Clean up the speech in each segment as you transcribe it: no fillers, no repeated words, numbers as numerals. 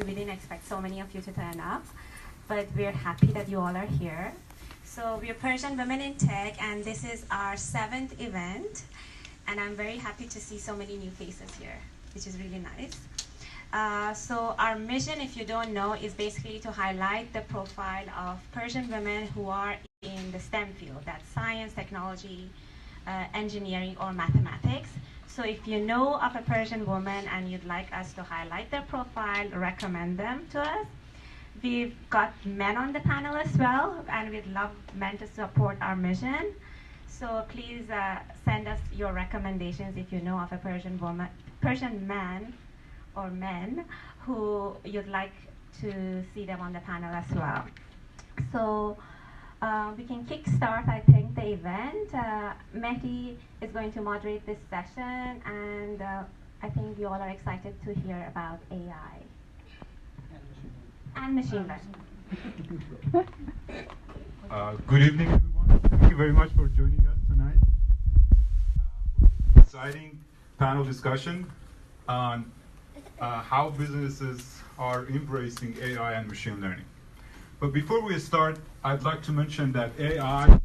We didn't expect so many of you to turn up, but we're happy that you all are here. So we're Persian Women in Tech, and this is our 7th event. And I'm very happy to see so many new faces here, which is really nice. So our mission, if you don't know, is basically to highlight the profile of Persian women who are in the STEM field, that's science, technology, engineering, or mathematics. So if you know of a Persian woman and you'd like us to highlight their profile, recommend them to us. We've got men on the panel as well, and we'd love men to support our mission. So please send us your recommendations if you know of a Persian man or men who you'd like to see them on the panel as well. So we can kickstart, I think, the event. Mehdi is going to moderate this session, and I think you all are excited to hear about AI and machine learning. Good evening, everyone. Thank you very much for joining us tonight for this exciting panel discussion on how businesses are embracing AI and machine learning. But before we start, I'd like to mention that AI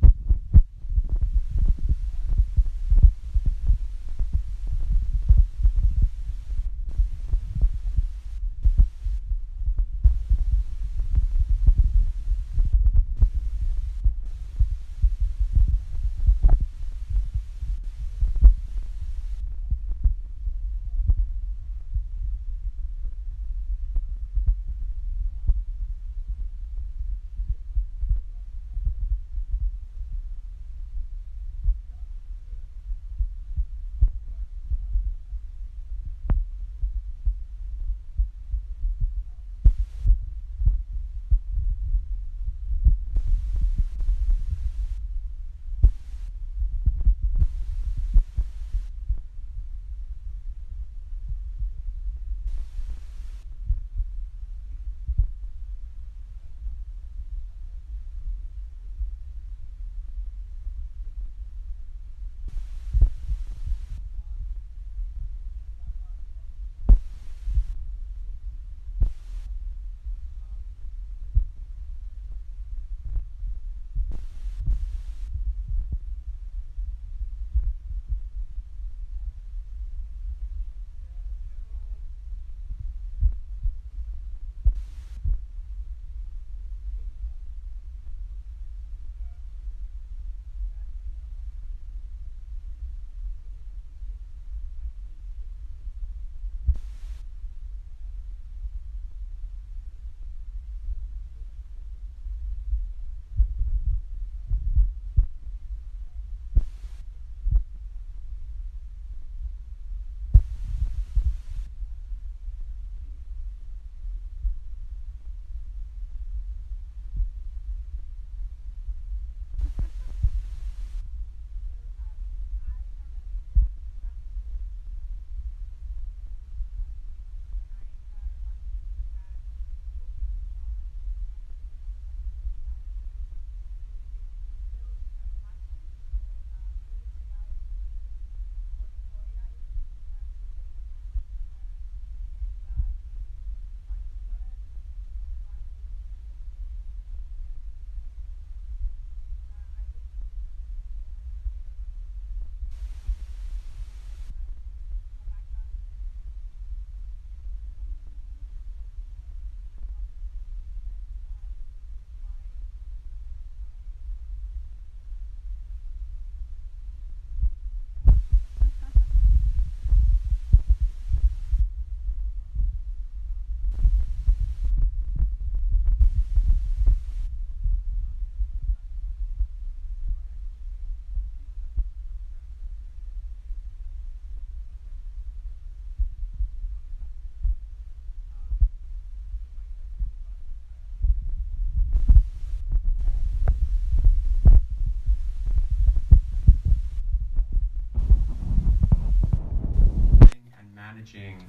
managing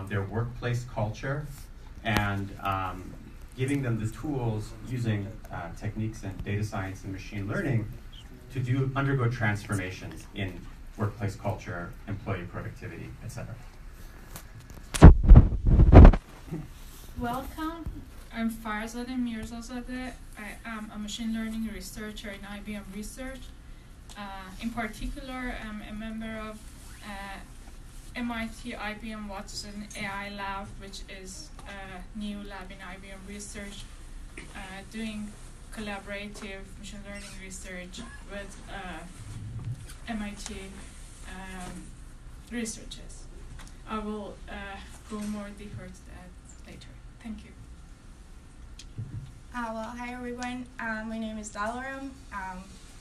their workplace culture and giving them the tools using techniques in data science and machine learning to undergo transformations in workplace culture, employee productivity, etc. Welcome. I'm Farzadeh Mirzazadeh. I am a machine learning researcher in IBM Research. In particular, I'm a member of MIT IBM Watson AI Lab, which is a new lab in IBM Research, doing collaborative machine learning research with MIT researchers. I will go more deeper to that later. Thank you. Well, hi everyone. My name is Delaram,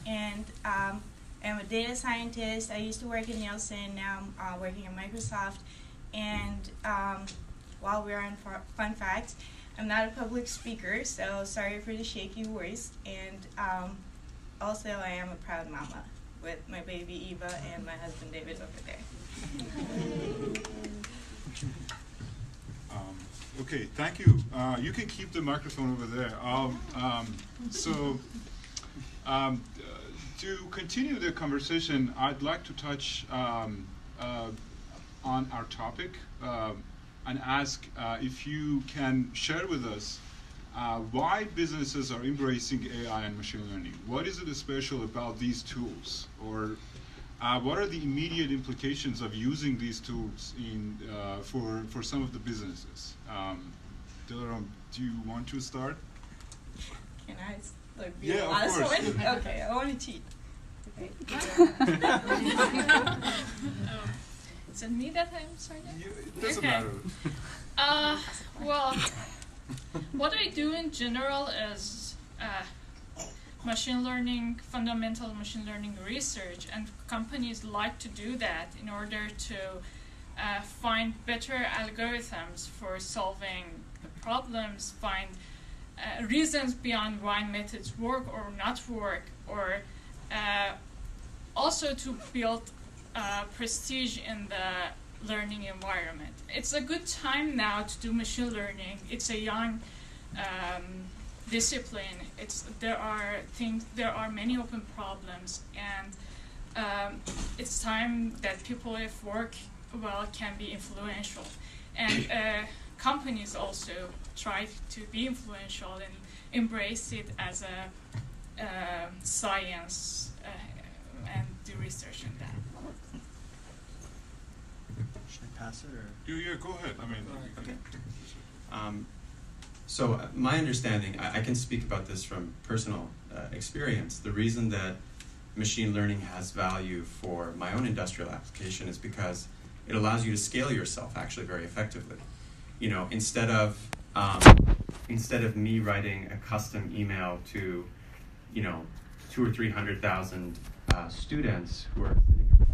and I'm a data scientist. I used to work in Nielsen. Now I'm working at Microsoft. And while we're on fun facts, I'm not a public speaker, so sorry for the shaky voice. And also, I am a proud mama with my baby Eva and my husband David over there. Okay, thank you. You can keep the microphone over there. To continue the conversation, I'd like to touch on our topic and ask if you can share with us why businesses are embracing AI and machine learning. What is it special about these tools? Or what are the immediate implications of using these tools for some of the businesses? Delaram, do you want to start? Can I be the of last course. one? Okay, I want to cheat. Okay. Is it me that I'm starting? It doesn't Okay. matter. Well, what I do in general is machine learning, fundamental machine learning research, and companies like to do that in order to find better algorithms for solving the problems, find reasons beyond why methods work or not work, or also to build prestige in the learning environment. It's a good time now to do machine learning. It's a young discipline. There are many open problems, and it's time that people, if work well, can be influential. And companies also try to be influential and embrace it as a science and do research in that. Should I pass it or? Yeah, go ahead. I mean, Okay. So my understanding, I can speak about this from personal experience. The reason that machine learning has value for my own industrial application is because it allows you to scale yourself actually very effectively. You know, instead of me writing a custom email to, 200,000 or 300,000 students who are sitting across.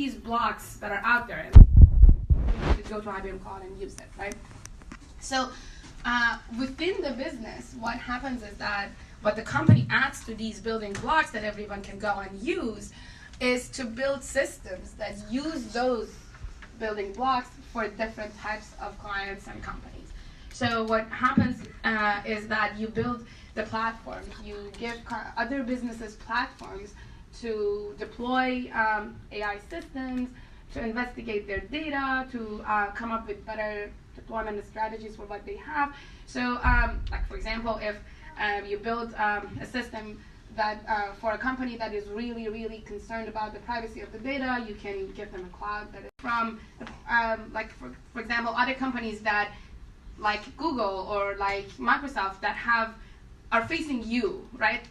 these blocks that are out there, you go to IBM Cloud and use it, right? So within the business, what happens is that what the company adds to these building blocks that everyone can go and use is to build systems that use those building blocks for different types of clients and companies. So what happens is that you build the platforms, you give other businesses platforms to deploy AI systems, to investigate their data, to come up with better deployment strategies for what they have. So like for example, if you build a system that for a company that is really, really concerned about the privacy of the data, you can give them a cloud that is from, like for example, other companies that, like Google or like Microsoft, that are facing you, right?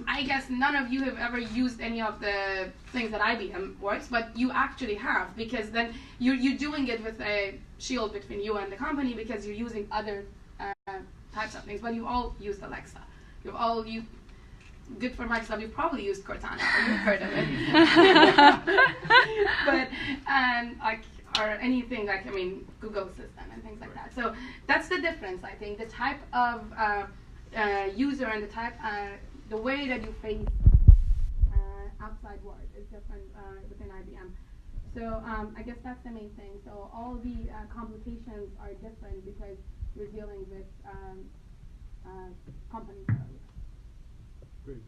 I guess none of you have ever used any of the things that IBM works, but you actually have, because then you're doing it with a shield between you and the company because you're using other types of things. But you all used Alexa. Good for Microsoft, you've probably used Cortana, or you've heard of it. But like, or anything like, I mean, Google Assistant and things like that. So that's the difference, I think. The type of user and the way that you face outside world is different within IBM. So I guess that's the main thing. So all the complications are different because you're dealing with companies. Great.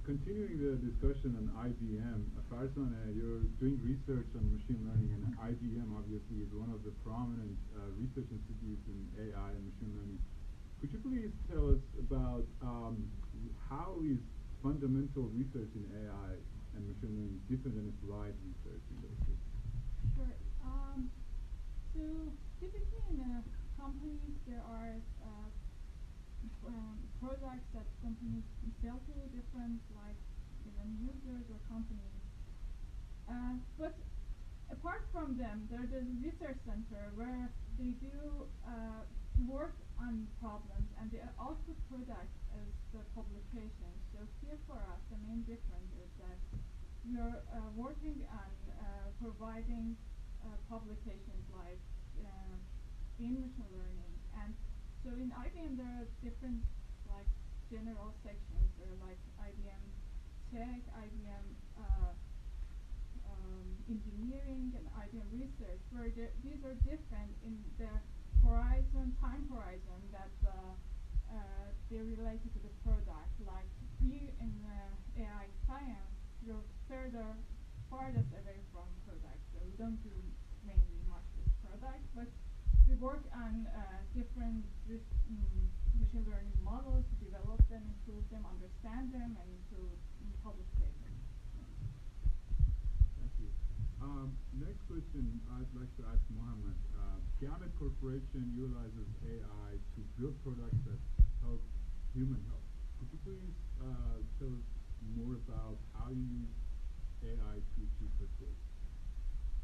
Continuing the discussion on IBM, Farsan, you're doing research on machine learning, and IBM obviously is one of the prominent research institutes in AI and machine learning. Could you please tell us about how is fundamental research in AI and machine learning different than applied research in those fields? Sure. So typically in companies there are products that companies sell to different, like, even users or companies. But apart from them, there's a research center where they do work on problems, and they output products as the publication. So here for us, the main difference is that we are working on providing publications like in machine learning. And so in IBM, there are different like general sections. There are like IBM Tech, IBM Engineering, and IBM Research, where these are different in their time horizon that they're related to the product. Like we in AI science, we're farthest away from products, so we don't do mainly much with products, but we work on different machine learning models to develop them, improve them, understand them, and to publicize them. Thank you. Next question I'd like to ask Mohammad. Ghamut Corporation utilizes AI to build products that help human health. Could you please tell us more about how you use AI to achieve such goals?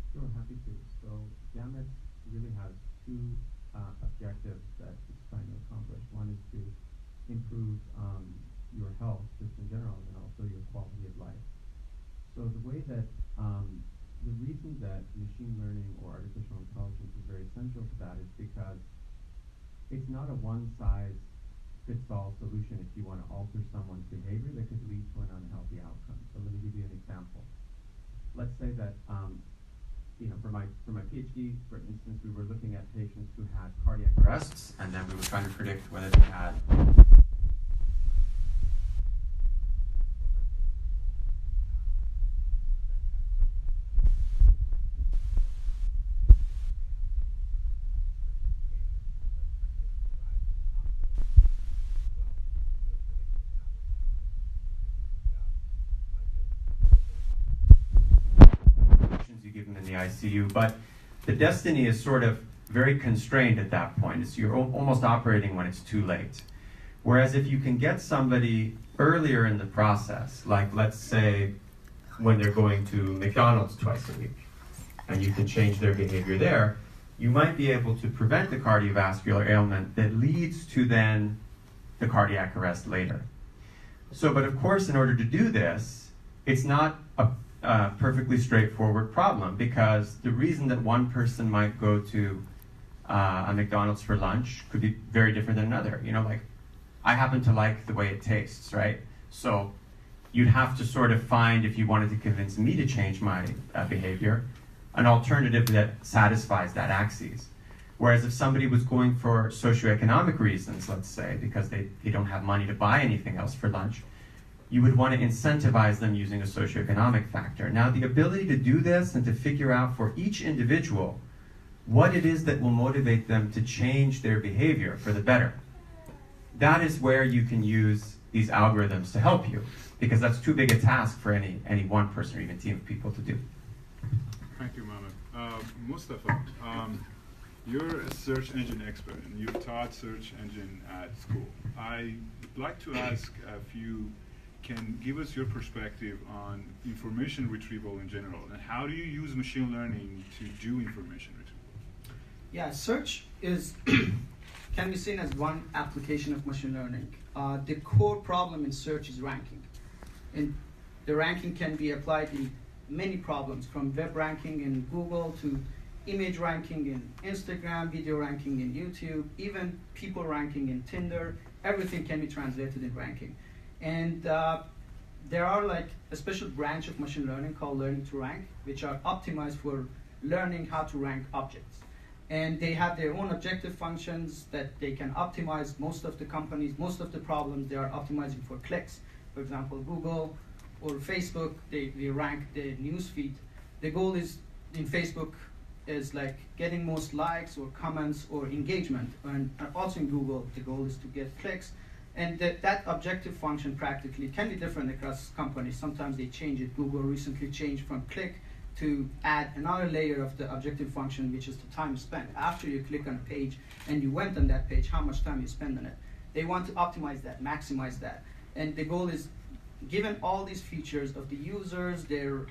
Sure, happy to. So Ghamut really has two objectives that it's trying to accomplish. One is to improve your health just in general, and also your quality of life. So the way that the reason that machine learning or artificial intelligence is very essential to that is because it's not a one-size-fits-all solution if you want to alter someone's behavior that could lead to an unhealthy outcome. So let me give you an example. Let's say that for my Ph.D., for instance, we were looking at patients who had cardiac arrests, and then we were trying to predict whether they had the ICU, but the destiny is sort of very constrained at that point. You're almost operating when it's too late. Whereas if you can get somebody earlier in the process, like let's say when they're going to McDonald's twice a week, and you can change their behavior there, you might be able to prevent the cardiovascular ailment that leads to then the cardiac arrest later. So, but of course, in order to do this, it's not a a perfectly straightforward problem, because the reason that one person might go to a McDonald's for lunch could be very different than another. You know, like, I happen to like the way it tastes, right? So you'd have to sort of find, if you wanted to convince me to change my behavior, an alternative that satisfies that axis. Whereas if somebody was going for socioeconomic reasons, let's say, because they don't have money to buy anything else for lunch, you would want to incentivize them using a socioeconomic factor. Now, the ability to do this and to figure out for each individual what it is that will motivate them to change their behavior for the better, that is where you can use these algorithms to help you, because that's too big a task for any one person or even team of people to do. Thank you, Mohammad. Mustafa, you're a search engine expert, and you've taught search engine at school. I'd like to ask if you can give us your perspective on information retrieval in general, and how do you use machine learning to do information retrieval? Yeah, search is can be seen as one application of machine learning. The core problem in search is ranking. And the ranking can be applied in many problems, from web ranking in Google to image ranking in Instagram, video ranking in YouTube, even people ranking in Tinder. Everything can be translated in ranking. And there are like a special branch of machine learning called learning to rank, which are optimized for learning how to rank objects. And they have their own objective functions that they can optimize. Most of the companies, most of the problems, they are optimizing for clicks. For example, Google or Facebook, they rank the news feed. The goal is in Facebook is like getting most likes or comments or engagement. And also in Google, the goal is to get clicks. And that objective function practically can be different across companies. Sometimes they change it. Google recently changed from click to add another layer of the objective function, which is the time spent. After you click on a page and you went on that page, how much time you spend on it. They want to optimize that, maximize that. And the goal is, given all these features of the users, their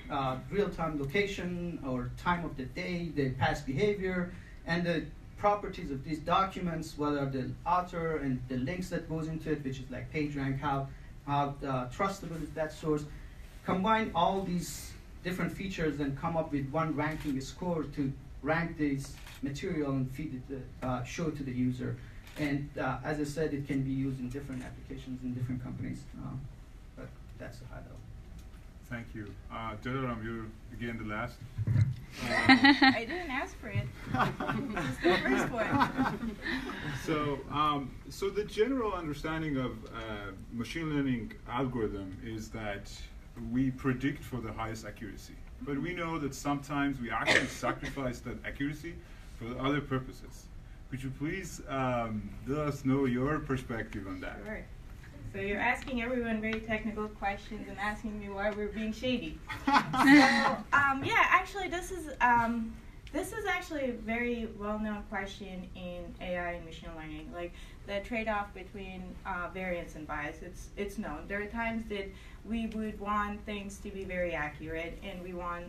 real-time location or time of the day, their past behavior, and the properties of these documents, whether the author and the links that goes into it, which is like PageRank, how trustable is that source, combine all these different features and come up with one ranking score to rank this material and feed it, show it to the user. And as I said, it can be used in different applications in different companies. But that's the high level. Thank you. Delaram, you're again the last. I didn't ask for it. It's the first one. So the general understanding of machine learning algorithm is that we predict for the highest accuracy. But we know that sometimes we actually sacrifice that accuracy for other purposes. Could you please let us know your perspective on that? Sure. So you're asking everyone very technical questions and asking me why we're being shady. So yeah, actually this is actually a very well-known question in AI and machine learning. Like the trade-off between variance and bias. It's known. There are times that we would want things to be very accurate, and we want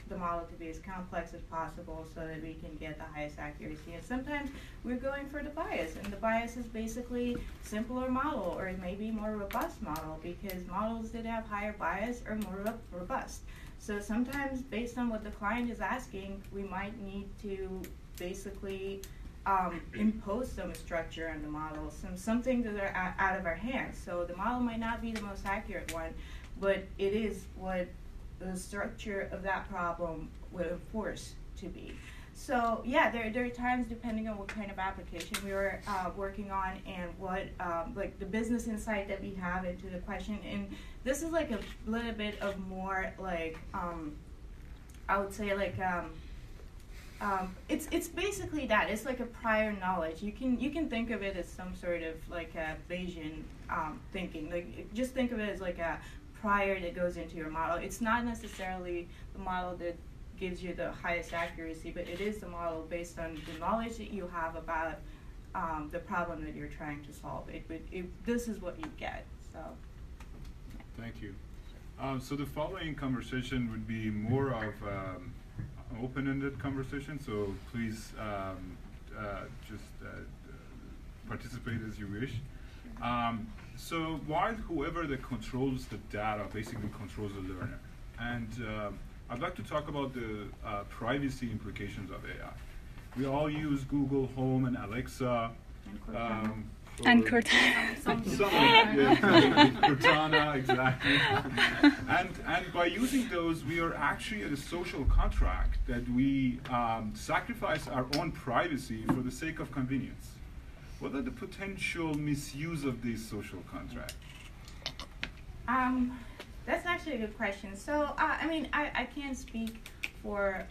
the model to be as complex as possible so that we can get the highest accuracy. And sometimes we're going for the bias, and the bias is basically simpler model or maybe more robust model, because models that have higher bias are more robust. So sometimes, based on what the client is asking, we might need to basically impose some structure on the model, some things that are out of our hands. So the model might not be the most accurate one, but it is what the structure of that problem would enforce to be. So yeah, there are times, depending on what kind of application we were working on and what like the business insight that we have into the question. And this is like a little bit of more like I would say like it's basically that. It's like a prior knowledge. You can think of it as some sort of like a Bayesian thinking. Like just think of it as like a prior that goes into your model. It's not necessarily the model that gives you the highest accuracy, but it is the model based on the knowledge that you have about the problem that you're trying to solve. This is what you get. So. Thank you. So the following conversation would be more of an open-ended conversation, so please just participate as you wish. So while whoever that controls the data basically controls the learner, and I'd like to talk about the privacy implications of AI. We all use Google Home and Alexa. And Cortana. Cortana, exactly. And by using those, we are actually at a social contract that we sacrifice our own privacy for the sake of convenience. What are the potential misuse of this social contract? That's actually a good question. So, I mean, I can't speak for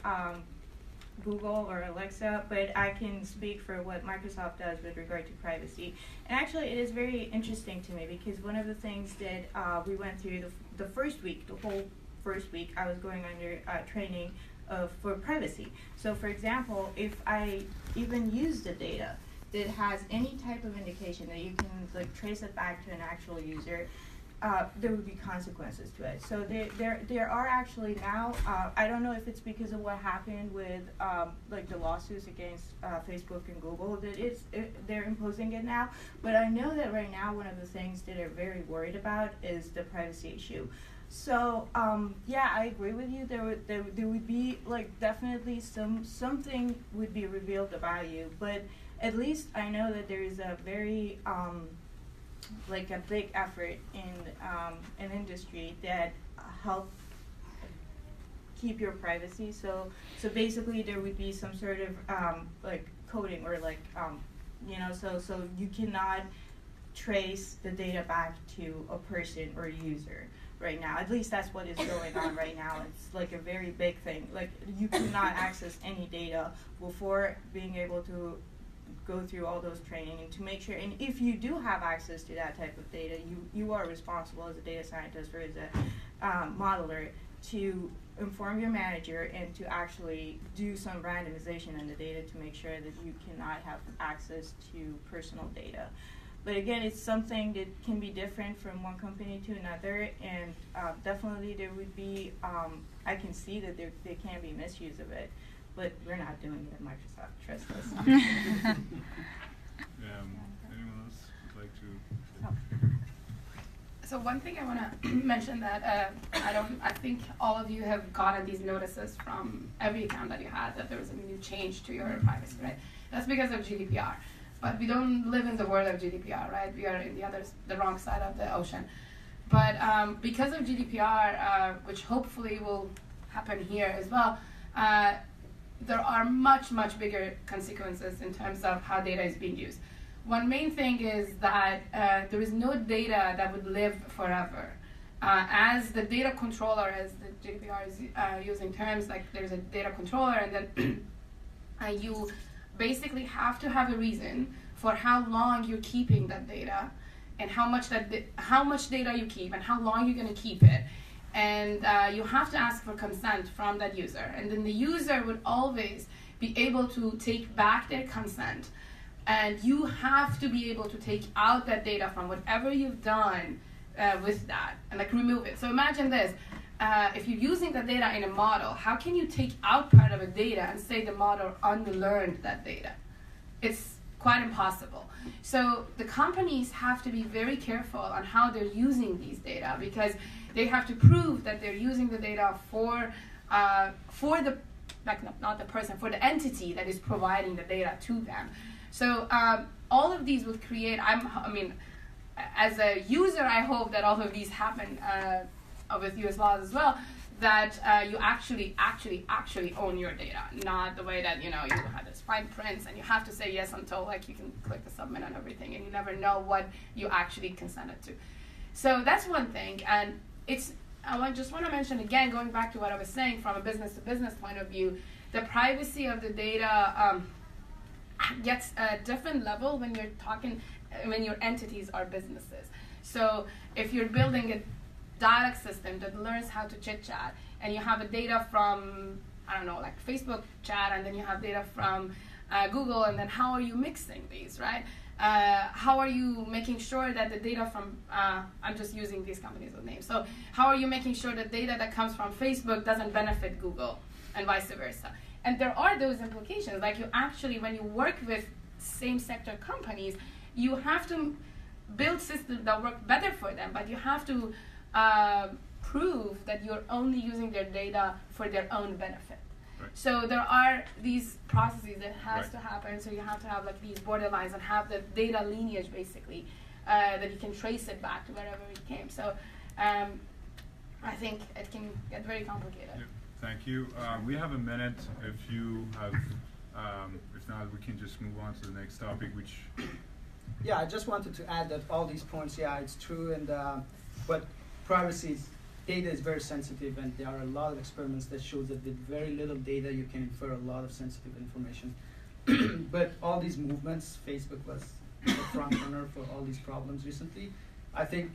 Google or Alexa, but I can speak for what Microsoft does with regard to privacy. And actually, it is very interesting to me because one of the things that we went through the first week, the whole first week, I was going under training for privacy. So, for example, if I even use the data that has any type of indication that you can like trace it back to an actual user, there would be consequences to it. So there are actually now, I don't know if it's because of what happened with like the lawsuits against Facebook and Google that they're imposing it now, but I know that right now one of the things that they're very worried about is the privacy issue. So yeah, I agree with you. There would be like definitely something would be revealed about you, but at least I know that there is a very like a big effort in an industry that help keep your privacy. So basically there would be some sort of like coding or like you know, so you cannot trace the data back to a person or a user right now. At least that's what is going on right now. It's like a very big thing. Like you cannot access any data before being able to go through all those training and to make sure, and if you do have access to that type of data, you are responsible as a data scientist or as a modeler to inform your manager and to actually do some randomization in the data to make sure that you cannot have access to personal data. But again, it's something that can be different from one company to another, and definitely there would be, I can see that there can be misuse of it. But we're not doing it at Microsoft, trust us. Anyone else would like to? So one thing I want to mention that I think all of you have gotten these notices from every account that you had that there was a new change to your privacy, right? That's because of GDPR. But we don't live in the world of GDPR, right? We are in the wrong side of the ocean. But because of GDPR, which hopefully will happen here as well, there are much, much bigger consequences in terms of how data is being used. One main thing is that there is no data that would live forever. As the data controller, as the GDPR is using terms, like there's a data controller, and then you basically have to have a reason for how long you're keeping that data, and how much data you keep, and how long you're going to keep it. And you have to ask for consent from that user. And then the user would always be able to take back their consent. And you have to be able to take out that data from whatever you've done with that and like remove it. So imagine this. If you're using the data in a model, how can you take out part of a data and say the model unlearned that data? It's quite impossible. So the companies have to be very careful on how they're using these data, because they have to prove that they're using the data for the, like not the person, for the entity that is providing the data to them. So all of these would create, I mean, as a user, I hope that all of these happen with US laws as well, that you actually own your data, not the way that, you know, you have this fine prints and you have to say yes until like you can click the submit and everything, and you never know what you actually consented to. So that's one thing, and I just want to mention again, going back to what I was saying from a business to business point of view, the privacy of the data gets a different level when when your entities are businesses. So if you're building a dialect system that learns how to chit chat, and you have a data from, I don't know, like Facebook chat, and then you have data from Google, and then how are you mixing these, right? How are you making sure that the data from, I'm just using these companies as names, so how are you making sure that data that comes from Facebook doesn't benefit Google, and vice versa? And there are those implications, like you actually, when you work with same sector companies, you have to build systems that work better for them, but you have to prove that you're only using their data for their own benefit. Right. So there are these processes that has Right. to happen. So you have to have like these borderlines and have the data lineage basically that you can trace it back to wherever it came. So I think it can get very complicated. Yeah. Thank you. We have a minute. If you have, if not, we can just move on to the next topic, which. Yeah, I just wanted to add that all these points, yeah, it's true, and but data is very sensitive, and there are a lot of experiments that show that with very little data you can infer a lot of sensitive information. But all these movements, Facebook was the front runner for all these problems recently. I think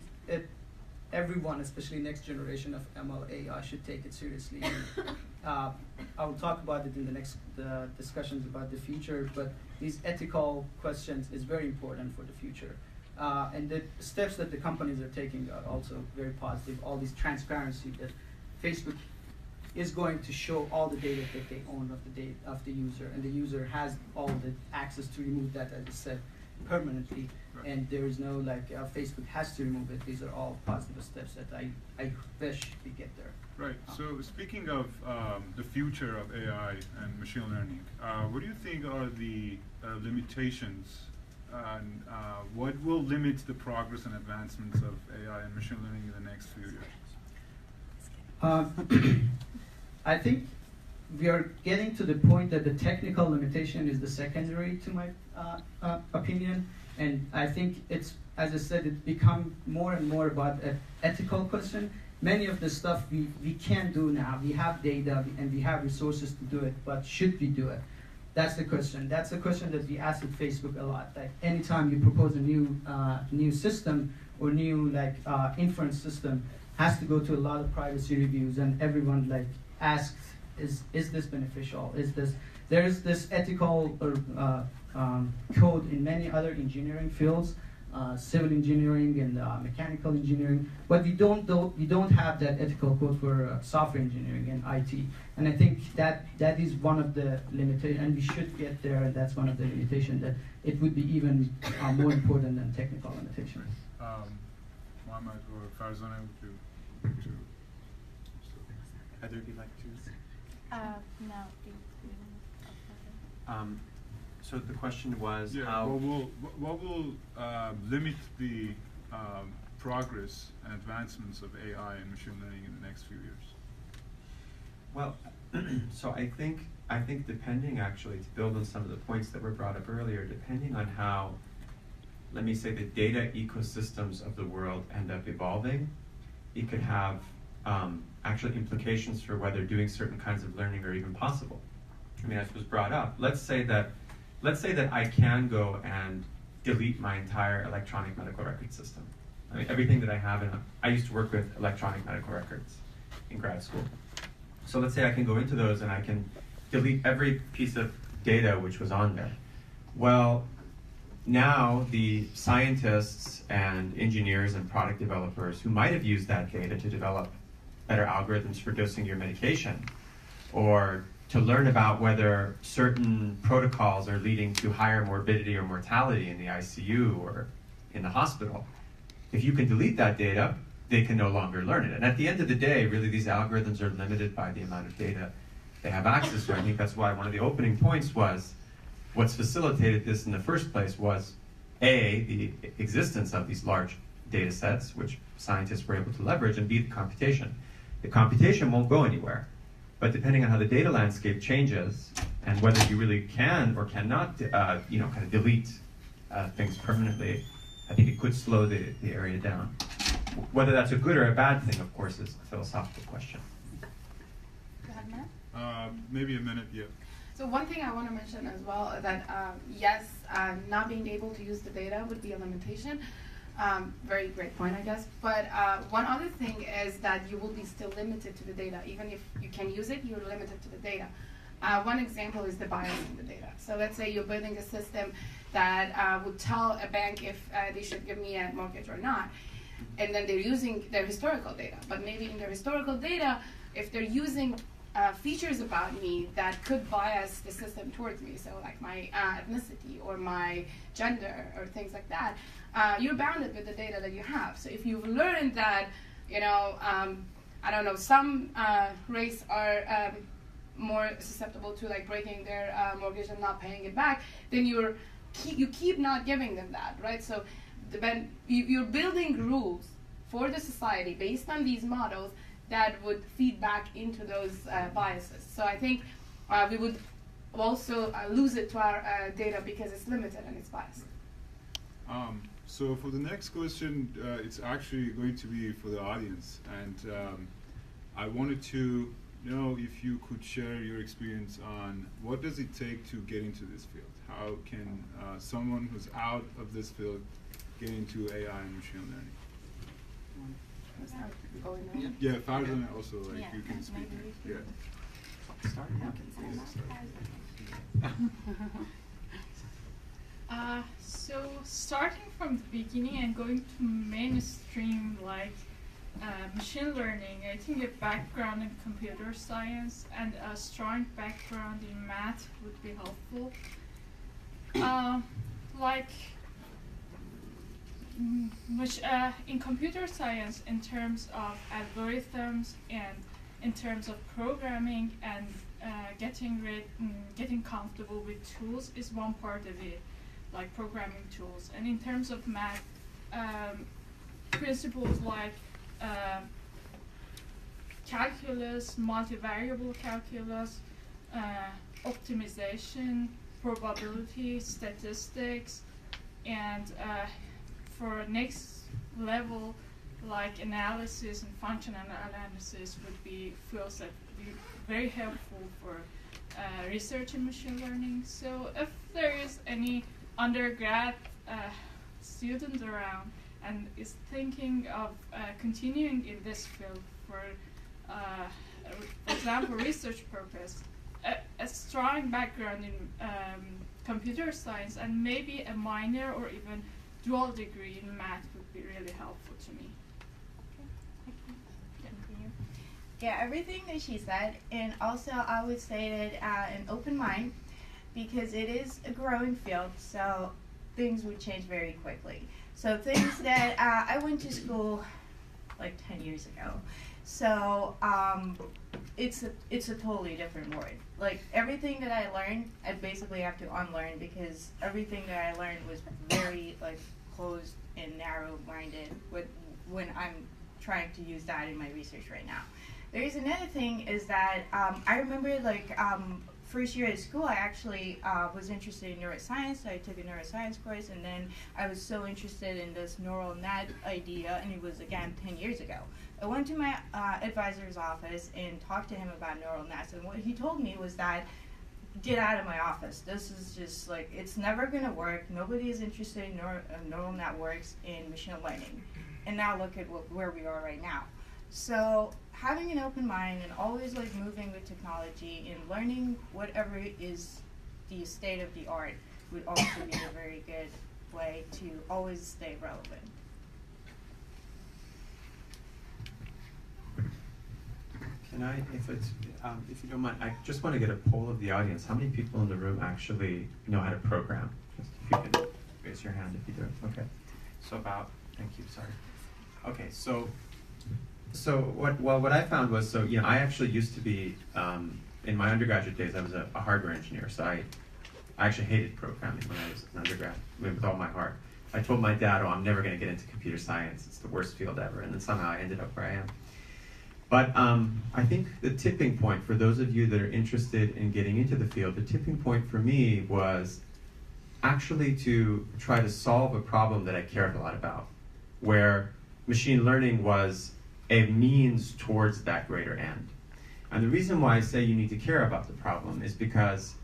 everyone, especially next generation of ML AI, should take it seriously. I will talk about it in the next discussions about the future, but these ethical questions is very important for the future. And the steps that the companies are taking are also very positive. All this transparency that Facebook is going to show all the data that they own of the user, and the user has all the access to remove that, as I said, permanently. Right. And there is no Facebook has to remove it. These are all positive steps that I wish we get there. Right. So speaking of the future of AI and machine learning, what do you think are the limitations? And what will limit the progress and advancements of AI and machine learning in the next few years? I think we are getting to the point that the technical limitation is the secondary to my opinion, and I think it's, as I said, it's become more and more about an ethical question. Many of the stuff we can do now, we have data and we have resources to do it, but should we do it? That's the question. That's the question that we ask at Facebook a lot. Like anytime you propose a new system or new inference system, has to go to a lot of privacy reviews, and everyone asks, is this beneficial? There is this ethical code in many other engineering fields, civil engineering and mechanical engineering, but we don't have that ethical code for software engineering and IT. And I think that is one of the limitations, and we should get there, and that's one of the limitations, that it would be even more important than technical limitations. Mohammad or Khazaeni, would you like to? Heather, would you like to? No. So the question was how. What will limit the progress and advancements of AI and machine learning in the next few years? Well, so I think depending, actually, to build on some of the points that were brought up earlier, depending on how, let me say, the data ecosystems of the world end up evolving, it could have actually implications for whether doing certain kinds of learning are even possible. I mean, as was brought up, let's say that I can go and delete my entire electronic medical record system. I mean, everything that I have I used to work with electronic medical records in grad school. So let's say I can go into those and I can delete every piece of data which was on there. Well, now the scientists and engineers and product developers who might have used that data to develop better algorithms for dosing your medication, or to learn about whether certain protocols are leading to higher morbidity or mortality in the ICU or in the hospital, if you can delete that data, they can no longer learn it. And at the end of the day, really, these algorithms are limited by the amount of data they have access to. I think that's why one of the opening points was what's facilitated this in the first place was, A, the existence of these large data sets, which scientists were able to leverage, and B, the computation. The computation won't go anywhere, but depending on how the data landscape changes and whether you really can or cannot, kind of delete things permanently, I think it could slow the area down. Whether that's a good or a bad thing, of course, is a philosophical question. Go ahead, Matt. Maybe a minute, yeah. So one thing I want to mention as well is that yes, not being able to use the data would be a limitation. Very great point, I guess. But one other thing is that you will be still limited to the data. Even if you can use it, you're limited to the data. One example is the bias in the data. So let's say you're building a system that would tell a bank if they should give me a mortgage or not. And then they're using their historical data. But maybe in their historical data, if they're using features about me that could bias the system towards me, so like my ethnicity or my gender or things like that, you're bounded with the data that you have. So if you've learned that, I don't know, some race are more susceptible to like breaking their mortgage and not paying it back, then you keep not giving them that, right? So when you're building rules for the society based on these models that would feed back into those biases. So I think we would also lose it to our data because it's limited and it's biased. So for the next question, it's actually going to be for the audience, and I wanted to know if you could share your experience on what does it take to get into this field? How can someone who's out of this field get into AI and machine learning? Yeah, Farzan also, like, you can speak. Yeah. Start. So starting from the beginning and going to mainstream like machine learning, I think a background in computer science and a strong background in math would be helpful. In computer science, in terms of algorithms and in terms of programming and getting comfortable with tools is one part of it, like programming tools. And in terms of math, principles like calculus, multivariable calculus, optimization, probability, statistics, and for next level, like analysis and functional analysis would be fields that would be very helpful for research in machine learning. So if there is any undergrad student around and is thinking of continuing in this field for example, research purpose, a strong background in computer science and maybe a minor or even dual degree in math would be really helpful to me. Yeah, everything that she said, and also I would say that an open mind, because it is a growing field, so things would change very quickly. So things that I went to school like 10 years ago, so it's a totally different world. Like everything that I learned, I basically have to unlearn because everything that I learned was very like closed and narrow-minded when I'm trying to use that in my research right now. There's another thing is that I remember like first year at school, I actually was interested in neuroscience. So I took a neuroscience course, and then I was so interested in this neural net idea, and it was again 10 years ago. I went to my advisor's office and talked to him about neural nets, and what he told me was that, get out of my office. This is just like, it's never going to work. Nobody is interested in neural networks in machine learning. And now look at where we are right now. So having an open mind and always like moving with technology and learning whatever is the state of the art would also be a very good way to always stay relevant. Can I, if you don't mind, I just want to get a poll of the audience. How many people in the room actually know how to program? Just if you can raise your hand if you do. Okay. So about, thank you, sorry. Okay, so what I found was, I actually used to be, in my undergraduate days, I was a hardware engineer, so I actually hated programming when I was an undergrad, with all my heart. I told my dad, I'm never going to get into computer science, it's the worst field ever, and then somehow I ended up where I am. But I think the tipping point for those of you that are interested in getting into the field, the tipping point for me was actually to try to solve a problem that I cared a lot about, where machine learning was a means towards that greater end. And the reason why I say you need to care about the problem is because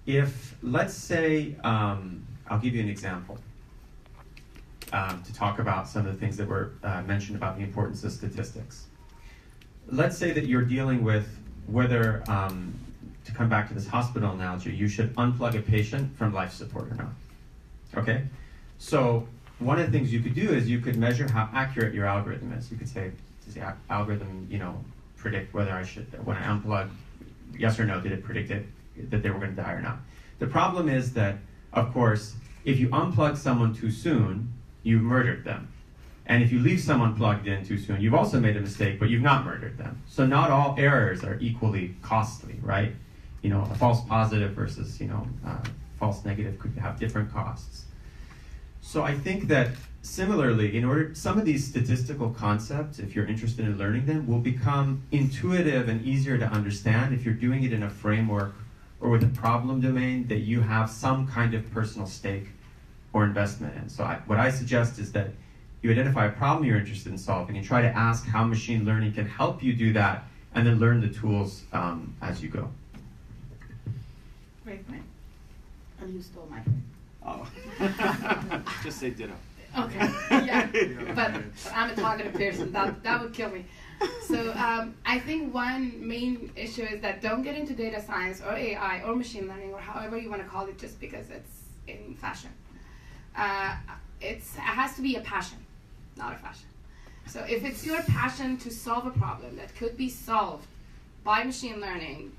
if, let's say, I'll give you an example. To talk about some of the things that were mentioned about the importance of statistics. Let's say that you're dealing with whether, to come back to this hospital analogy, you should unplug a patient from life support or not. Okay? So one of the things you could do is you could measure how accurate your algorithm is. You could say, does the algorithm, predict whether I should, when I unplug, yes or no, did it predict that they were going to die or not? The problem is that, of course, if you unplug someone too soon, you've murdered them. And if you leave someone plugged in too soon, you've also made a mistake, but you've not murdered them. So not all errors are equally costly, right? You know, a false positive versus, false negative could have different costs. So I think that similarly, some of these statistical concepts, if you're interested in learning them, will become intuitive and easier to understand if you're doing it in a framework or with a problem domain that you have some kind of personal stake or investment in. So what I suggest is that you identify a problem you're interested in solving and try to ask how machine learning can help you do that, and then learn the tools as you go. Great point. Oh, you stole my. Oh. Just say ditto. Okay, yeah, but I'm a talkative person. That would kill me. So I think one main issue is that don't get into data science or AI or machine learning or however you want to call it just because it's in fashion. It has to be a passion, not a fashion. So if it's your passion to solve a problem that could be solved by machine learning,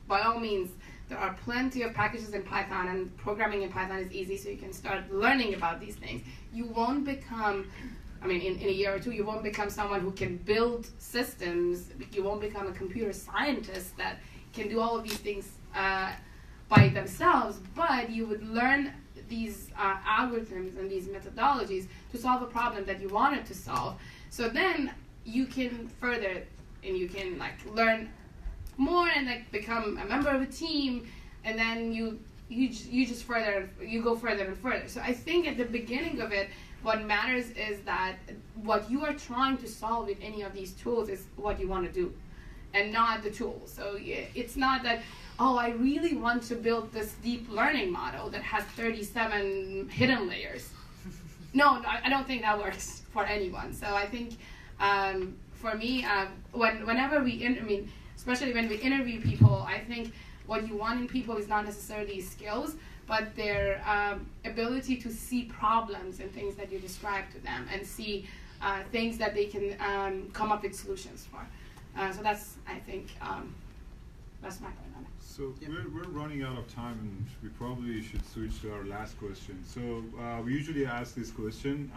by all means, there are plenty of packages in Python, and programming in Python is easy, so you can start learning about these things. You won't become, in a year or two, you won't become someone who can build systems. You won't become a computer scientist that can do all of these things by themselves, but you would learn these algorithms and these methodologies to solve a problem that you wanted to solve. So then you can further, and you can learn more and become a member of a team, and then you go further and further. So I think at the beginning of it, what matters is that what you are trying to solve with any of these tools is what you want to do, and not the tool. So it's not that, oh, I really want to build this deep learning model that has 37 hidden layers. No, I don't think that works for anyone. So I think for me, whenever especially when we interview people, I think what you want in people is not necessarily skills, but their ability to see problems and things that you describe to them, and see things that they can come up with solutions for. So that's, I think, that's my point on it. So we're running out of time, and we probably should switch to our last question. So we usually ask this question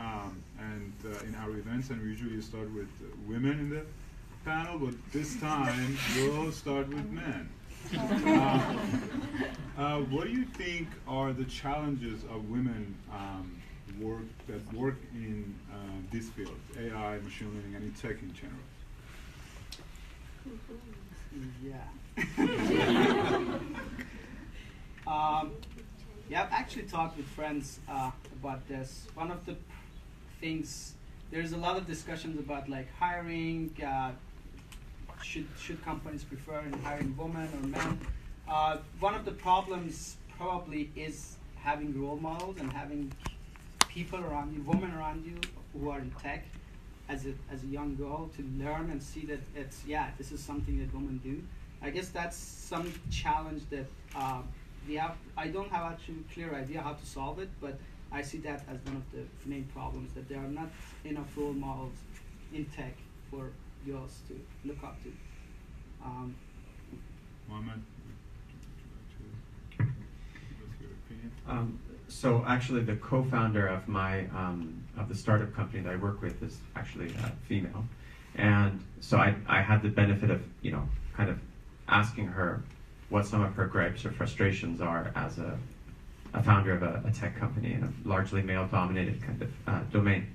and in our events, and we usually start with women in the panel, but this time we'll start with men. What do you think are the challenges of women that work in this field, AI, machine learning, and in tech in general? I've actually talked with friends about this. One of the things, there's a lot of discussions about hiring. Should companies prefer in hiring women or men? One of the problems probably is having role models and having people around you, women around you who are in tech as a young girl, to learn and see that this is something that women do. I guess that's some challenge that I don't have actually a clear idea how to solve it, but I see that as one of the main problems, that there are not enough role models in tech for girls to look up to. Mohammad, would you like to give us your opinion? So actually, the co-founder of my of the startup company that I work with is actually female, and so I had the benefit of kind of asking her what some of her gripes or frustrations are as a founder of a tech company in a largely male-dominated kind of domain.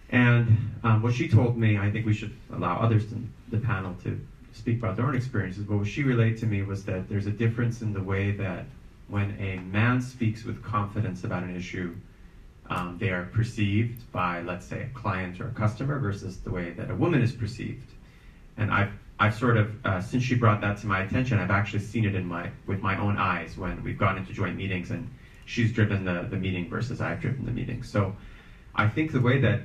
And what she told me, I think we should allow others in the panel to speak about their own experiences, but what she relayed to me was that there's a difference in the way that when a man speaks with confidence about an issue, they are perceived by, let's say, a client or a customer, versus the way that a woman is perceived. And I've sort of, since she brought that to my attention, I've actually seen it with my own eyes when we've gone into joint meetings and she's driven the meeting versus I've driven the meeting. So I think the way that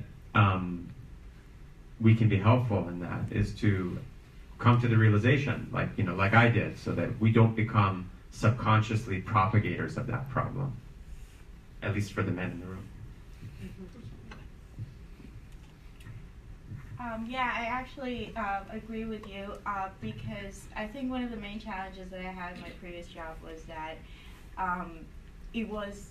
we can be helpful in that is to come to the realization, like I did, so that we don't become subconsciously propagators of that problem, at least for the men in the room. I actually agree with you because I think one of the main challenges that I had in my previous job was that it was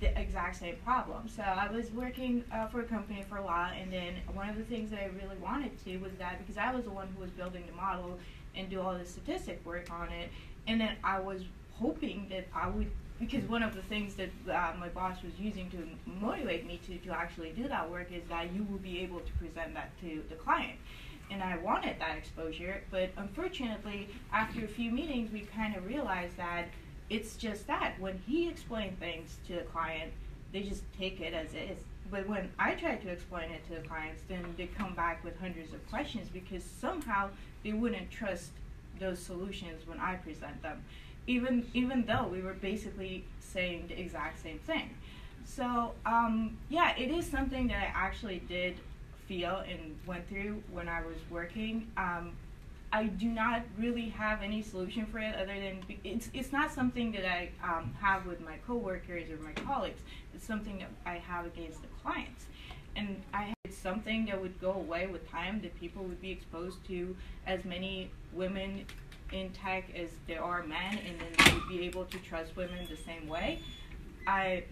the exact same problem. So I was working for a company for a while, and then one of the things that I really wanted to was that, because I was the one who was building the model and do all the statistic work on it, and then I was hoping that I would, because one of the things that my boss was using to motivate me to actually do that work is that you will be able to present that to the client. And I wanted that exposure, but unfortunately, after a few meetings, we kind of realized that it's just that. When he explained things to the client, they just take it as is. But when I try to explain it to the clients, then they come back with hundreds of questions because somehow they wouldn't trust those solutions when I present them, even though we were basically saying the exact same thing. So yeah, it is something that I actually did feel and went through when I was working. I do not really have any solution for it other than it's not something that I have with my coworkers or my colleagues. It's something that I have against the clients. And it's something that would go away with time, that people would be exposed to as many women in tech as there are men, and then they would be able to trust women the same way. I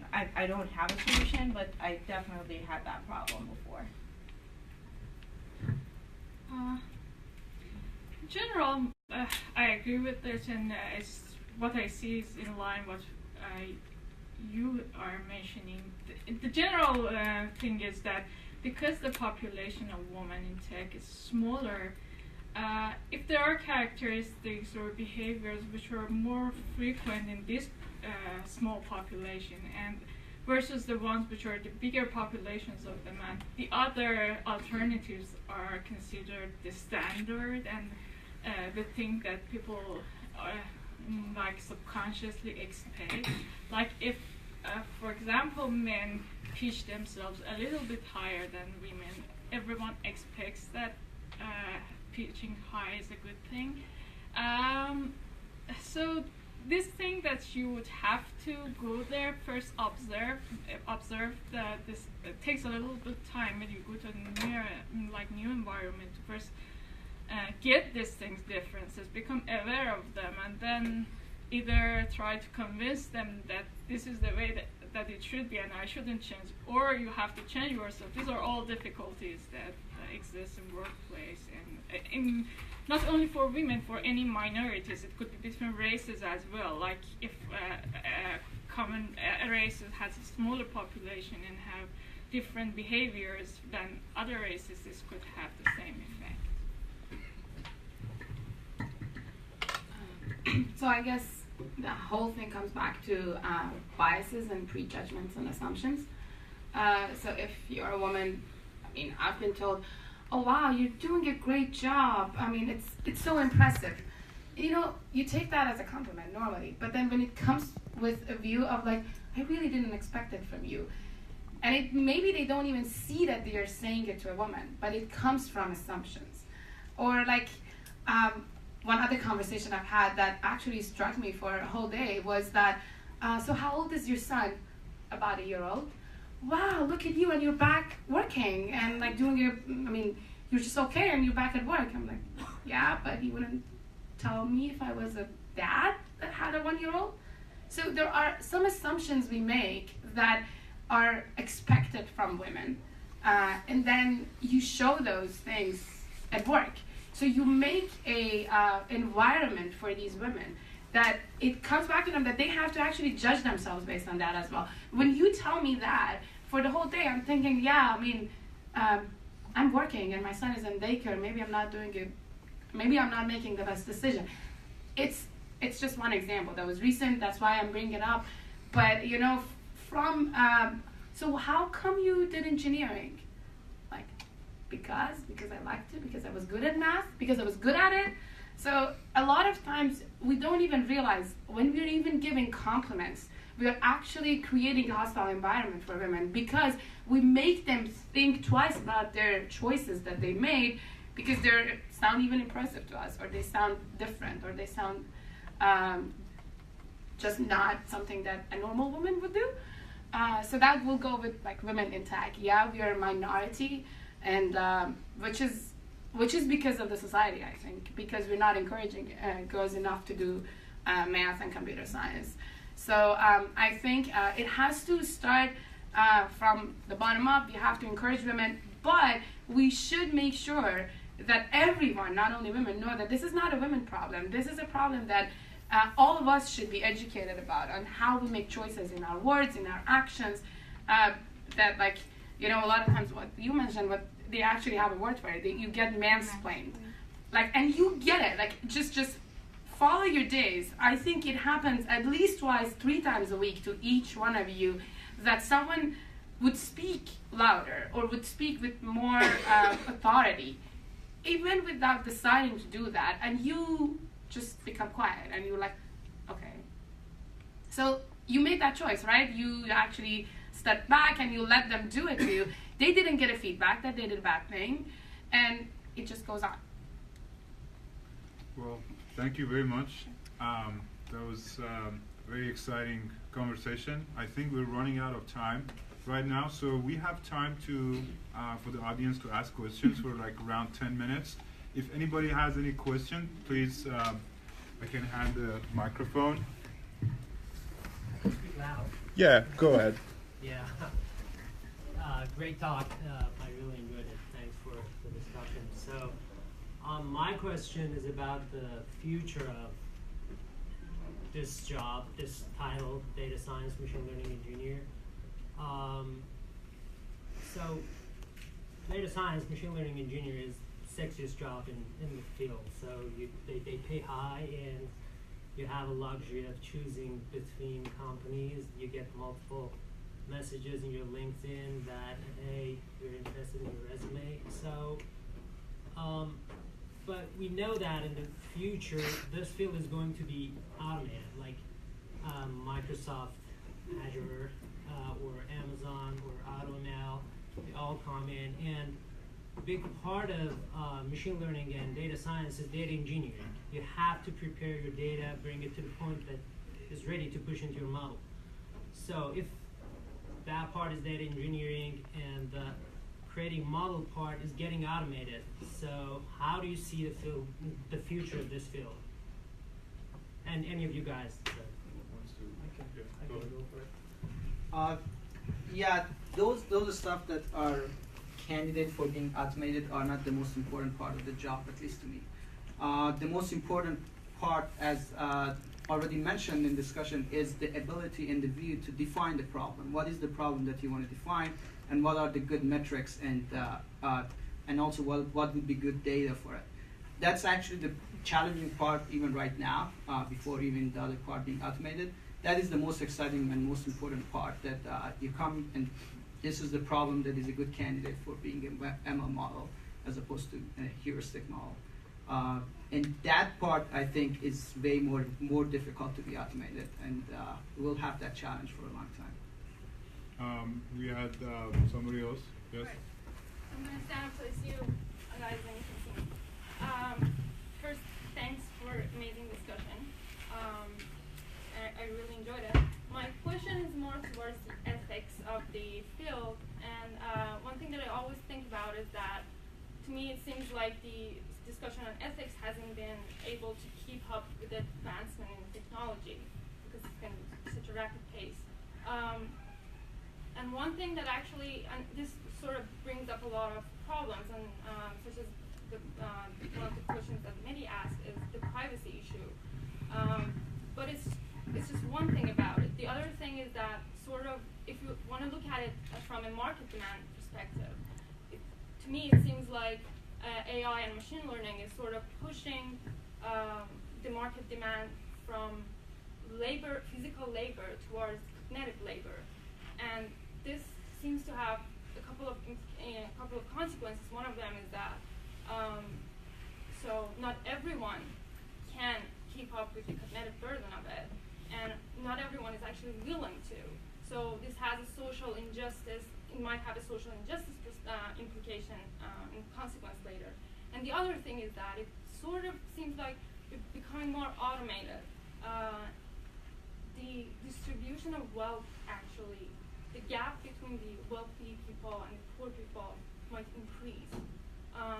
don't have a solution, but I definitely had that problem before. In general, I agree with this, and what I see is in line with what you are mentioning. The general thing is that because the population of women in tech is smaller, if there are characteristics or behaviors which are more frequent in this small population and versus the ones which are the bigger populations of the men, the other alternatives are considered the standard and the thing that people like subconsciously expect. Like if, for example, men pitch themselves a little bit higher than women, everyone expects that pitching high is a good thing. So this thing that you would have to go there first, observe that this takes a little bit of time when you go to a new environment to first get these things differences, become aware of them, and then either try to convince them that this is the way that it should be and I shouldn't change, or you have to change yourself. These are all difficulties that exist in workplace, and in not only for women, for any minorities. It could be different races as well. Like if common races has a smaller population and have different behaviors than other races, this could have the same effect. So I guess the whole thing comes back to biases and prejudgments and assumptions. So if you're a woman, I mean, I've been told, oh wow, you're doing a great job. I mean, it's so impressive. You know, you take that as a compliment normally, but then when it comes with a view of like, I really didn't expect it from you. And maybe they don't even see that they are saying it to a woman, but it comes from assumptions. Or like, one other conversation I've had that actually struck me for a whole day was that, so how old is your son? About 1 year old. Wow, look at you, and you're back working and like doing your, I mean, you're just okay and you're back at work. I'm like, yeah, but he wouldn't tell me if I was a dad that had a 1 year old. So there are some assumptions we make that are expected from women. And then you show those things at work. So you make a environment for these women that it comes back to them that they have to actually judge themselves based on that as well. When you tell me that, for the whole day I'm thinking, yeah, I mean, I'm working and my son is in daycare, maybe I'm not doing it, maybe I'm not making the best decision. It's just one example that was recent, that's why I'm bringing it up. But you know, so how come you did engineering? Like, because I liked it, because I was good at math, because I was good at it. So a lot of times we don't even realize when we're even giving compliments, we are actually creating a hostile environment for women because we make them think twice about their choices that they made because they sound even impressive to us, or they sound different, or they sound just not something that a normal woman would do. So that will go with like women in tech. Yeah, we are a minority, and which is because of the society, I think, because we're not encouraging girls enough to do math and computer science. So I think it has to start from the bottom up. You have to encourage women, but we should make sure that everyone, not only women, know that this is not a women problem. This is a problem that all of us should be educated about, on how we make choices in our words, in our actions. That, like, you know, a lot of times what you mentioned, what they actually have a word for it. You get mansplained, like, and you get it. Like, just follow your days. I think it happens at least twice, 3 times a week to each one of you, that someone would speak louder or would speak with more authority, even without deciding to do that, and you just become quiet and you're like, okay. So you made that choice, right? You actually stepped back and you let them do it to you. They didn't get a feedback that they did a bad thing, and it just goes on. Well, thank you very much. That was a very exciting conversation. I think we're running out of time right now, so we have time to for the audience to ask questions for like around 10 minutes. If anybody has any question, please, I can hand the microphone. Speak loud. Yeah, go ahead. Yeah. Great talk. I really enjoyed it. Thanks for the discussion. So my question is about the future of this job, this title, data science, machine learning engineer. So data science, machine learning engineer is sexiest job in the field. So they pay high, and you have a luxury of choosing between companies. You get multiple messages in your LinkedIn that, hey, we're interested in your resume. So, but we know that in the future, this field is going to be automated, like Microsoft Azure or Amazon or AutoML, they all come in. And a big part of machine learning and data science is data engineering. You have to prepare your data, bring it to the point that is ready to push into your model. So if that part is data engineering and the creating model part is getting automated, so how do you see the future of this field? And any of you guys? I can go for it. Yeah, those are stuff that are candidate for being automated are not the most important part of the job, at least to me. The most important part, as already mentioned in discussion, is the ability and the view to define the problem. What is the problem that you want to define, and what are the good metrics, and also what would be good data for it. That's actually the challenging part even right now, before even the other part being automated. That is the most exciting and most important part, that you come and this is the problem that is a good candidate for being an ML model as opposed to a heuristic model. And that part, I think, is way more difficult to be automated, and we'll have that challenge for a long time. We had somebody else. Yes. Right. I'm going to stand up to you guys and you can see me. First, thanks for amazing discussion. I really enjoyed it. My question is more towards the ethics of the field, and one thing that I always think about is that, to me, it seems like the discussion on ethics hasn't been able to keep up with the advancement in technology because it's been such a rapid pace. And one thing that actually, and this sort of brings up a lot of problems, and such as one of the questions that Mehdi asked is the privacy issue. But it's just one thing about it. The other thing is that sort of, if you want to look at it from a market demand perspective, to me it seems like AI and machine learning is sort of pushing the market demand from labor, physical labor, towards cognitive labor, and this seems to have a couple of consequences. One of them is that so not everyone can keep up with the cognitive burden of it, and not everyone is actually willing to. So this has a social injustice. It might have a social injustice implication and consequence later. And the other thing is that it sort of seems like it's becoming more automated. The distribution of wealth, actually, the gap between the wealthy people and the poor people might increase.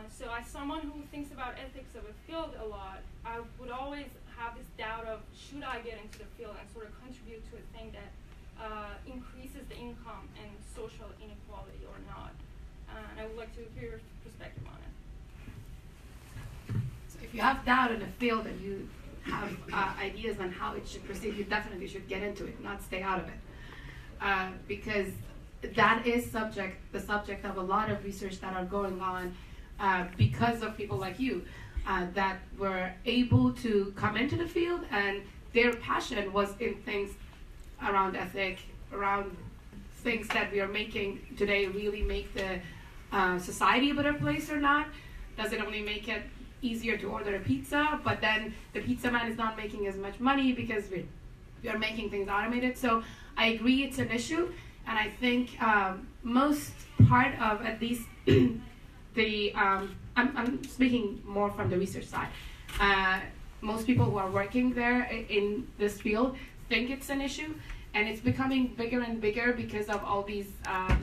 So as someone who thinks about ethics of a field a lot, I would always have this doubt of, should I get into the field and sort of contribute to a thing that increases the income and social inequality or not? And I would like to hear your perspective on it. So if you have doubt in a field and you have ideas on how it should proceed, you definitely should get into it, not stay out of it. Because that is the subject of a lot of research that are going on because of people like you that were able to come into the field, and their passion was in things around ethic, around things that we are making today really make the society a better place or not. Does it only make it easier to order a pizza, but then the pizza man is not making as much money because we are making things automated? So I agree it's an issue, and I think most part of at least the, I'm speaking more from the research side, most people who are working there in this field think it's an issue, and it's becoming bigger and bigger because of all these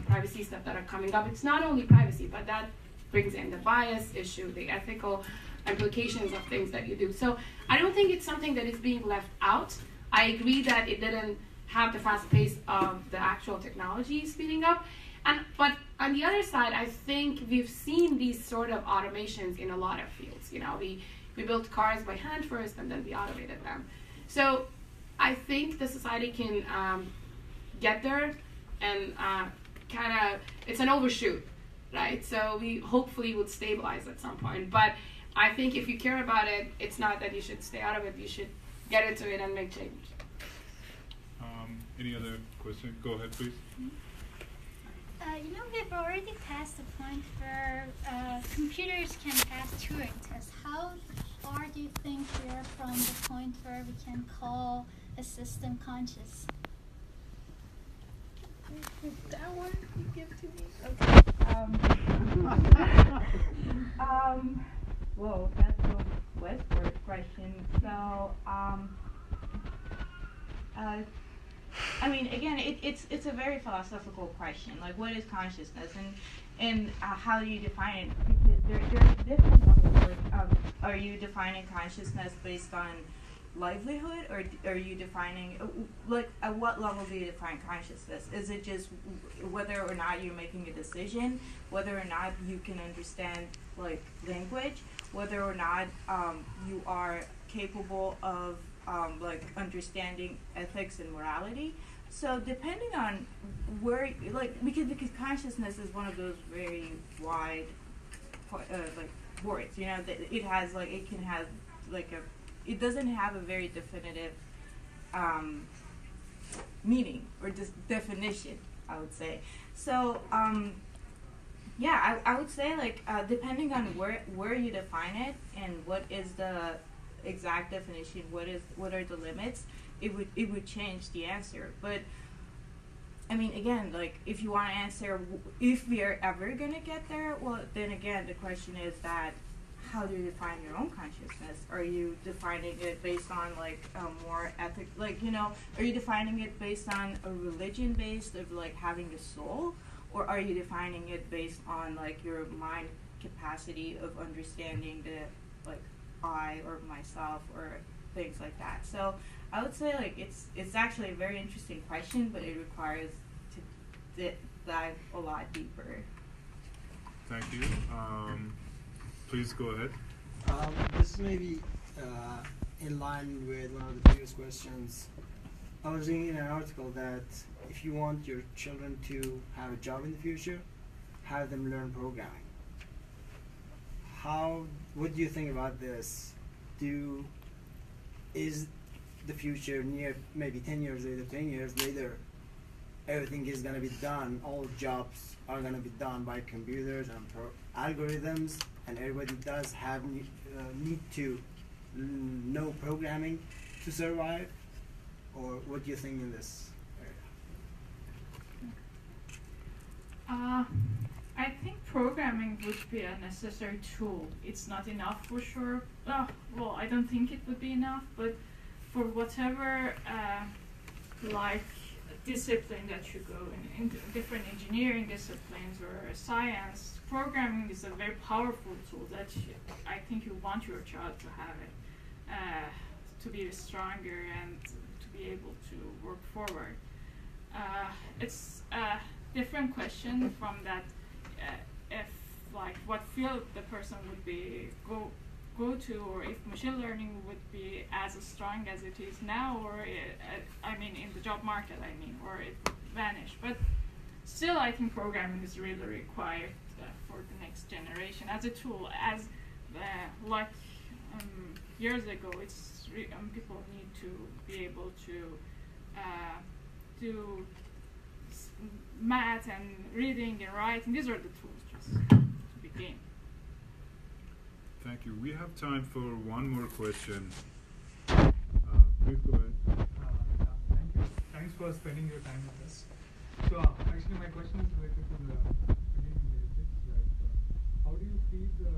privacy stuff that are coming up. It's not only privacy, but that brings in the bias issue, the ethical implications of things that you do. So I don't think it's something that is being left out. I agree that it didn't have the fast pace of the actual technology speeding up. But on the other side, I think we've seen these sort of automations in a lot of fields. You know, we built cars by hand first, and then we automated them. So I think the society can get there, and kind of, it's an overshoot, right? So we hopefully would stabilize at some point. But I think if you care about it, it's not that you should stay out of it. You should get into it and make change. Any other question? Go ahead, please. You know, we've already passed the point where computers can pass Turing tests. How far do you think we are from the point where we can call a system conscious? That one you give to me? Okay. Whoa, that's a Westward question. So, I mean, again, it's a very philosophical question. Like, what is consciousness, and how do you define it? Because there are different levels. Like, are you defining consciousness based on livelihood, or are you defining, like, at what level do you define consciousness? Is it just whether or not you're making a decision, whether or not you can understand, like, language, whether or not you are capable of like understanding ethics and morality? So depending on where, like, because consciousness is one of those very wide like words, you know, that it has, like, it can have like it doesn't have a very definitive meaning or definition, I would say. So yeah, I would say, like, depending on where you define it and what is the exact definition, what are the limits, it would change the answer. But I mean, again, like, if you want to answer if we are ever gonna get there, well, then again, the question is that how do you define your own consciousness? Are you defining it based on, like, more ethic, like, you know, are you defining it based on a religion based of, like, having a soul, or are you defining it based on, like, your mind capacity of understanding the, like, I or myself or things like that? So I would say, like, it's actually a very interesting question, but it requires to dive a lot deeper. Thank you. Please go ahead. This is maybe in line with one of the previous questions. I was reading in an article that if you want your children to have a job in the future, have them learn programming. What do you think about this? Is the future near, maybe 10 years later, 10 years later, everything is going to be done, all jobs are going to be done by computers and algorithms, and everybody does have need to know programming to survive? Or what do you think in this area? I think programming would be a necessary tool. It's not enough for sure. Well, I don't think it would be enough, but for whatever like discipline that you go in different engineering disciplines or science, programming is a very powerful tool that I think you want your child to have it, to be stronger and to be able to work forward. It's a different question from that if like what field the person would be go to, or if machine learning would be as strong as it is now, or in the job market, or it would vanish. But still, I think programming is really required for the next generation as a tool. As years ago, it's people need to be able to do math and reading and writing. These are the tools just to begin. Thank you. We have time for one more question. Please go ahead. Thank you. Thanks for spending your time with us. So actually my question is related to the beginning basics. How do you feed the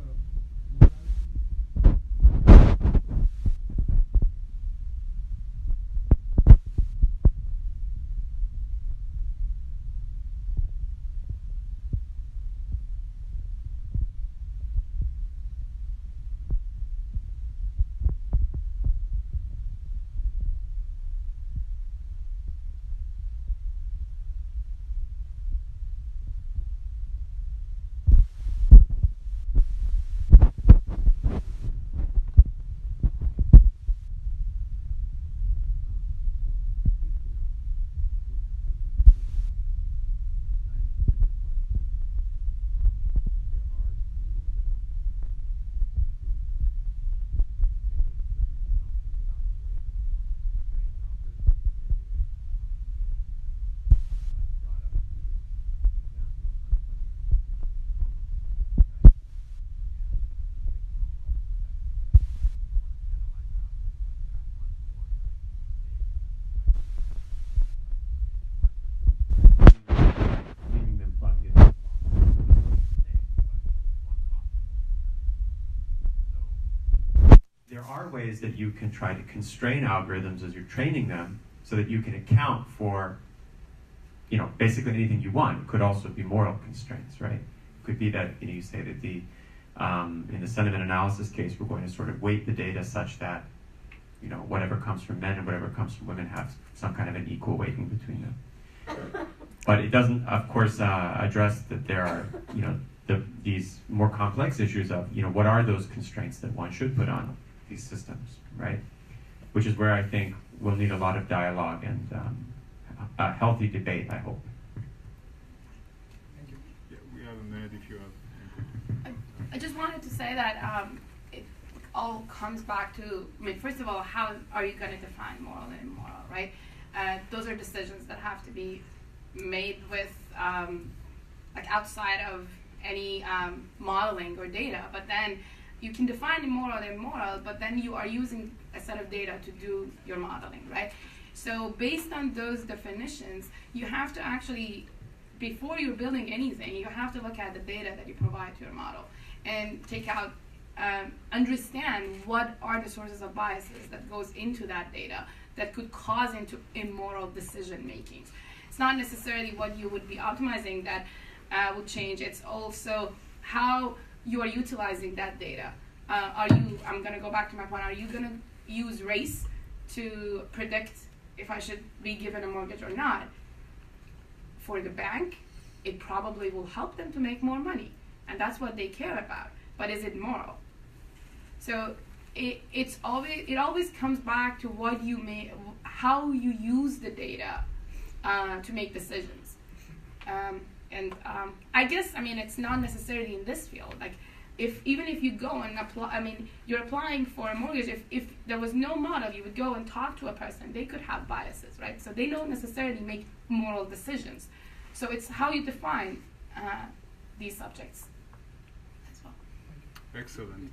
ways that you can try to constrain algorithms as you're training them so that you can account for, basically anything you want. It could also be moral constraints, right? It could be that, you say that in the sentiment analysis case, we're going to sort of weight the data such that, whatever comes from men and whatever comes from women have some kind of an equal weighting between them. But it doesn't, of course, address that there are, these more complex issues of, what are those constraints that one should put on these systems, right? Which is where I think we'll need a lot of dialogue and a healthy debate, I hope. Thank you. Yeah, we have a minute if you have. I just wanted to say that it all comes back to, first of all, how are you going to define moral and immoral, right? Those are decisions that have to be made with, outside of any modeling or data, but then you can define immoral and immoral, but then you are using a set of data to do your modeling, right? So based on those definitions, you have to actually, before you're building anything, you have to look at the data that you provide to your model and take out, understand what are the sources of biases that goes into that data that could cause into immoral decision making. It's not necessarily what you would be optimizing that would change. It's also how you are utilizing that data. I'm going to go back to my point, are you going to use race to predict if I should be given a mortgage or not? For the bank, it probably will help them to make more money, and that's what they care about. But is it moral? So it always comes back to how you use the data to make decisions. I guess, it's not necessarily in this field. Even if you go and apply, you're applying for a mortgage. If there was no model, you would go and talk to a person. They could have biases, right? So they don't necessarily make moral decisions. So it's how you define these subjects as well. Excellent.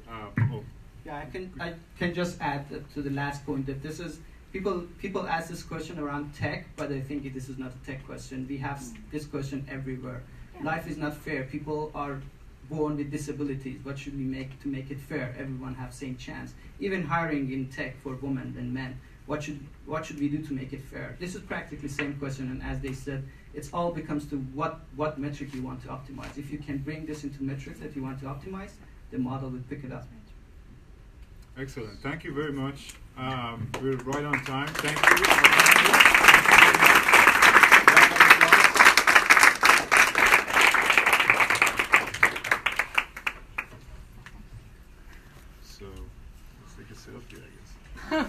Yeah, I can just add to the last point that this is people ask this question around tech, but I think this is not a tech question. We have this question everywhere. Yeah. Life is not fair. People are born with disabilities. What should we make to make it fair? Everyone have same chance. Even hiring in tech for women and men. What should we do to make it fair? This is practically the same question, and as they said, it all becomes to what metric you want to optimize. If you can bring this into metrics that you want to optimize, the model will pick it up. Excellent. Thank you very much. We're right on time. Thank you. So let's take a selfie, I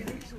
guess.